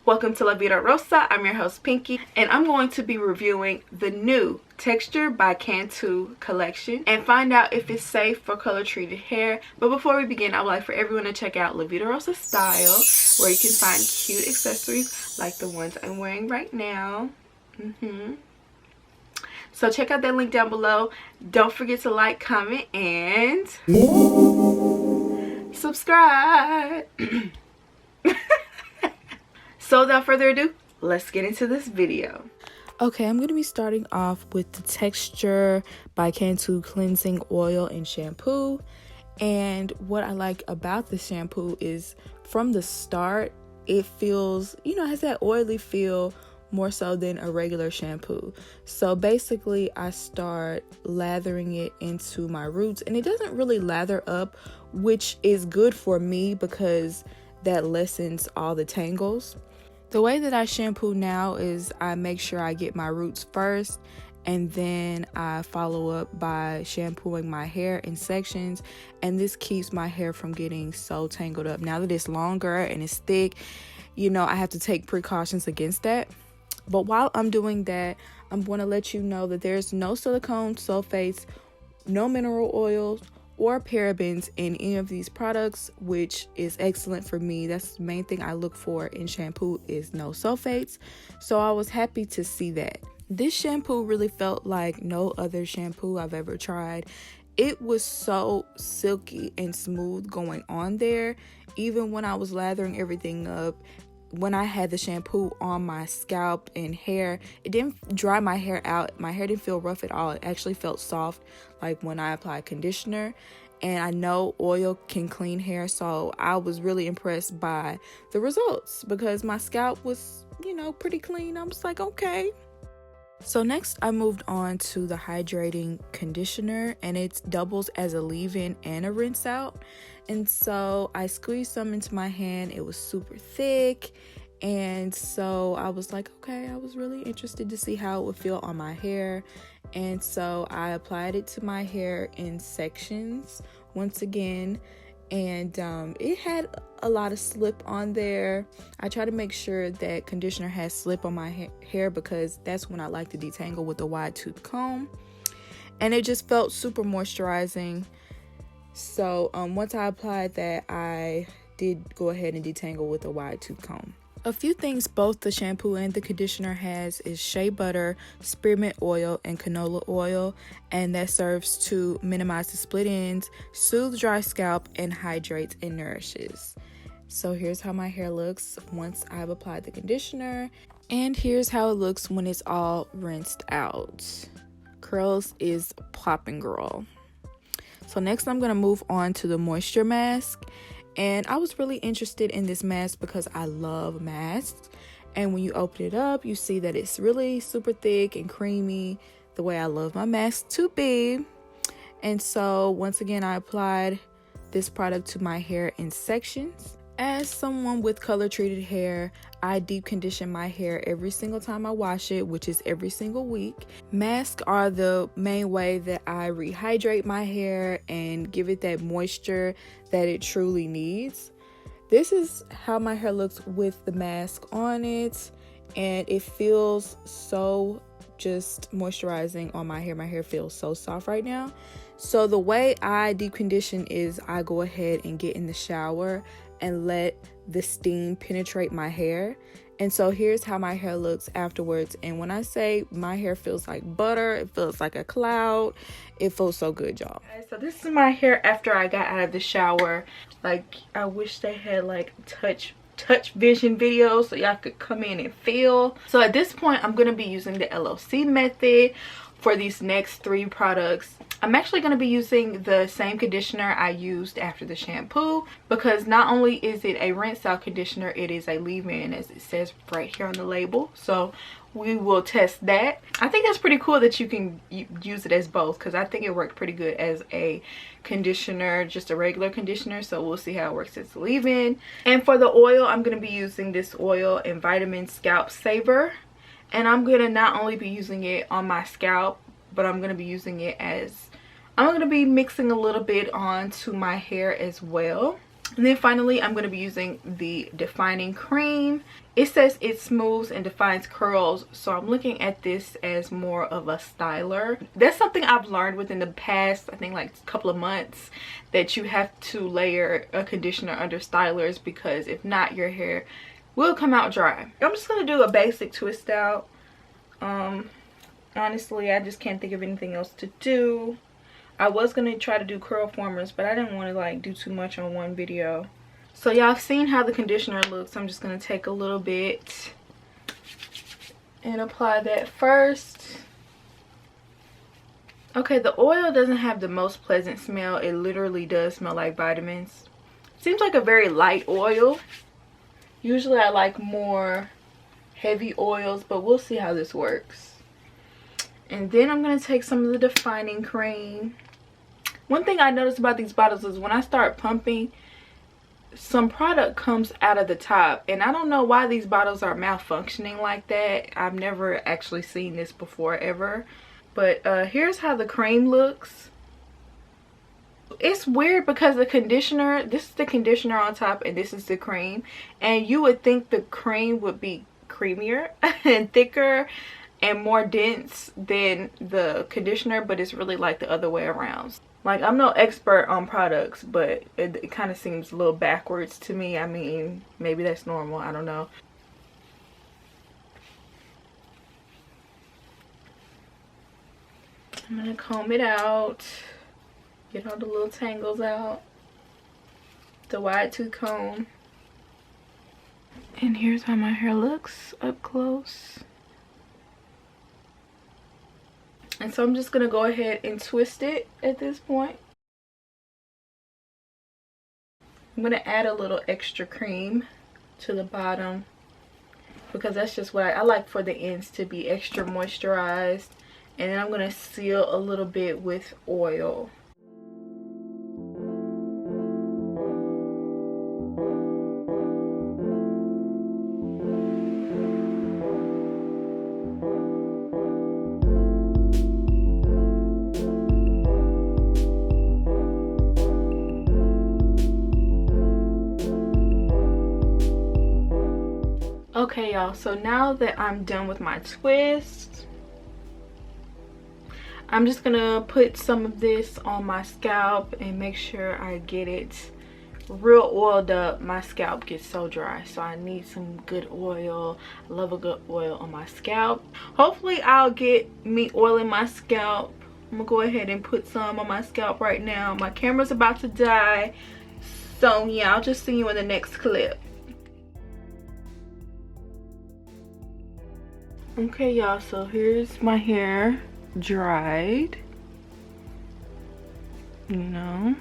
Welcome to La Vida Rosa. I'm your host Pinky, and I'm going to be reviewing the new Texture by Cantu collection and find out if it's safe for color treated hair. But before we begin, I would like for everyone to check out La Vida Rosa Style, where you can find cute accessories like the ones I'm wearing right now. So check out that link down below. Don't forget to like, comment, and subscribe. So without further ado, let's get into this video. Okay, I'm going to be starting off with the Texture by Cantu cleansing oil and shampoo. And what I like about the shampoo is from the start, it feels, has that oily feel more so than a regular shampoo. So basically I start lathering it into my roots, and it doesn't really lather up, which is good for me because that lessens all the tangles. The way that I shampoo now is I make sure I get my roots first, and then I follow up by shampooing my hair in sections, and this keeps my hair from getting so tangled up. Now that it's longer and it's thick, I have to take precautions against that. But while I'm doing that, I'm going to let you know that there's no silicone, sulfates, no mineral oils, or parabens in any of these products, which is excellent for me. That's the main thing I look for in shampoo, is no sulfates. So I was happy to see that. This shampoo really felt like no other shampoo I've ever tried. It was so silky and smooth going on there. Even when I was lathering everything up, when I had the shampoo on my scalp and hair, it didn't dry my hair out. My hair didn't feel rough at all. It actually felt soft, like when I applied conditioner. And I know oil can clean hair, so I was really impressed by the results because my scalp was, pretty clean. I was like, okay. So next I moved on to the Hydrating Conditioner, and it doubles as a leave-in and a rinse out. And so I squeezed some into my hand. It was super thick, and so I was like, okay, I was really interested to see how it would feel on my hair. And so I applied it to my hair in sections once again, and it had a lot of slip on there. I try to make sure that conditioner has slip on my hair because that's when I like to detangle with a wide tooth comb, and it just felt super moisturizing. So once I applied that, I did go ahead and detangle with a wide tooth comb. A few things both the shampoo and the conditioner has is shea butter, spearmint oil, and canola oil, and that serves to minimize the split ends, soothe dry scalp, and hydrates and nourishes. So here's how my hair looks once I've applied the conditioner, and here's how it looks when it's all rinsed out. Curls is popping, girl. So next I'm going to move on to the moisture mask. And I was really interested in this mask because I love masks. And when you open it up, you see that it's really super thick and creamy, the way I love my masks to be. And so once again, I applied this product to my hair in sections. As someone with color treated hair, I deep condition my hair every single time I wash it, which is every single week. Masks are the main way that I rehydrate my hair and give it that moisture that it truly needs. This is how my hair looks with the mask on it, and it feels so just moisturizing on my hair. My hair feels so soft right now. So the way I deep condition is I go ahead and get in the shower and let the steam penetrate my hair. And so here's how my hair looks afterwards. And when I say my hair feels like butter, it feels like a cloud. It feels so good, y'all. Okay, so this is my hair after I got out of the shower. Like, I wish they had like touch vision videos so y'all could come in and feel. So at this point, I'm gonna be using the LOC method for these next 3 products. I'm actually going to be using the same conditioner I used after the shampoo, because not only is it a rinse out conditioner, it is a leave-in, as it says right here on the label. So we will test that. I think that's pretty cool that you can use it as both, because I think it worked pretty good as a conditioner, just a regular conditioner. So we'll see how it works as a leave-in. And for the oil, I'm going to be using this oil in Vitamin Scalp Saver. And I'm going to not only be using it on my scalp, but I'm going to be using it as, I'm going to be mixing a little bit onto my hair as well. And then finally, I'm going to be using the defining cream. It says it smooths and defines curls, so I'm looking at this as more of a styler. That's something I've learned within the past, I think, like a couple of months, that you have to layer a conditioner under stylers, because if not, your hair will come out dry. I'm just going to do a basic twist out. Honestly, I just can't think of anything else to do. I was going to try to do curl formers, but I didn't want to like do too much on one video. So y'all have seen how the conditioner looks. I'm just going to take a little bit and apply that first. Okay, the oil doesn't have the most pleasant smell. It literally does smell like vitamins. Seems like a very light oil. Usually I like more heavy oils, but we'll see how this works. And then I'm going to take some of the defining cream. One thing I noticed about these bottles is when I start pumping, some product comes out of the top. And I don't know why these bottles are malfunctioning like that. I've never actually seen this before ever. But here's how the cream looks. It's weird because the conditioner, this is the conditioner on top and this is the cream. And you would think the cream would be creamier and thicker and more dense than the conditioner, but it's really like the other way around. Like, I'm no expert on products, but it kind of seems a little backwards to me. I mean, maybe that's normal, I don't know. I'm gonna comb it out, get all the little tangles out, the wide tooth comb. And here's how my hair looks up close. And so I'm just going to go ahead and twist it at this point. I'm going to add a little extra cream to the bottom, because that's just what I like for the ends to be extra moisturized. And then I'm going to seal a little bit with oil. Okay y'all, so now that I'm done with my twist, I'm just gonna put some of this on my scalp and make sure I get it real oiled up. My scalp gets so dry, so I need some good oil. I love a good oil on my scalp. Hopefully I'll get me oiling my scalp. I'm gonna go ahead and put some on my scalp right now. My camera's about to die, so yeah, I'll just see you in the next clip. Okay y'all, so here's my hair dried. You know,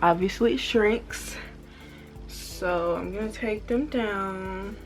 obviously it shrinks, so I'm gonna take them down.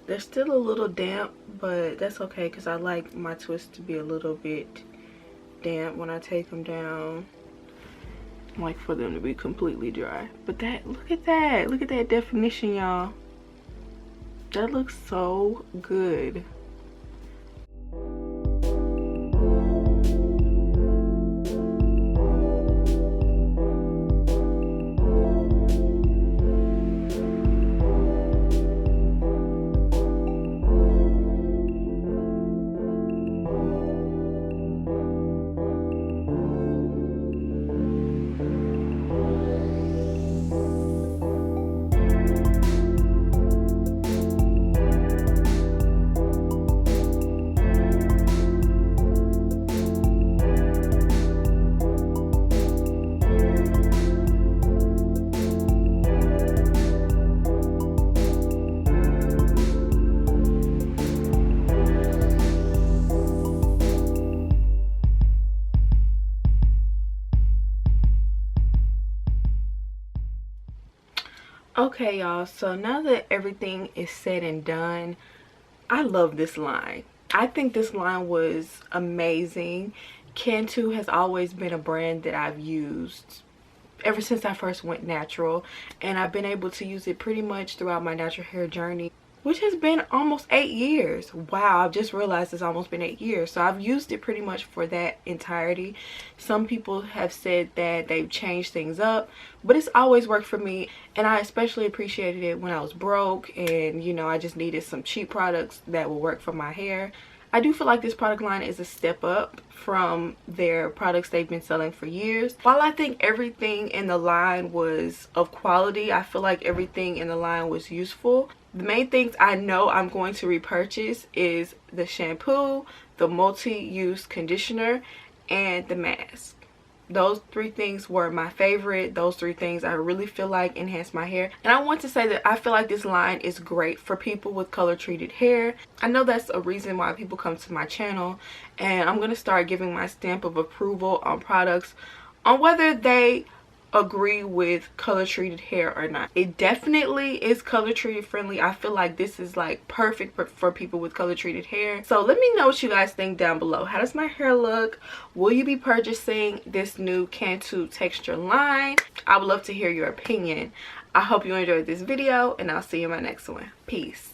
They're still a little damp, but that's okay because I like my twists to be a little bit damp when I take them down. I like for them to be completely dry. But that, look at that definition, y'all. That looks so good. Okay y'all, so now that everything is said and done, I love this line. I think this line was amazing. Cantu has always been a brand that I've used ever since I first went natural, and I've been able to use it pretty much throughout my natural hair journey. which has been almost 8 years. Wow, I've just realized it's almost been 8 years. So I've used it pretty much for that entirety. Some people have said that they've changed things up, but it's always worked for me, and I especially appreciated it when I was broke and, you know, I just needed some cheap products that will work for my hair. I do feel like this product line is a step up from their products they've been selling for years. While I think everything in the line was of quality, I feel like everything in the line was useful. The main things I know I'm going to repurchase is the shampoo, the multi-use conditioner, and the mask. Those 3 things were my favorite. Those 3 things I really feel like enhance my hair. And I want to say that I feel like this line is great for people with color treated hair. I know that's a reason why people come to my channel, and I'm going to start giving my stamp of approval on products on whether they agree with color treated hair or not. It definitely is color treated friendly. I feel like this is like perfect for people with color treated hair. So let me know what you guys think down below. How does my hair look? Will you be purchasing this new Cantu texture line? I would love to hear your opinion. I hope you enjoyed this video, and I'll see you in my next one. Peace.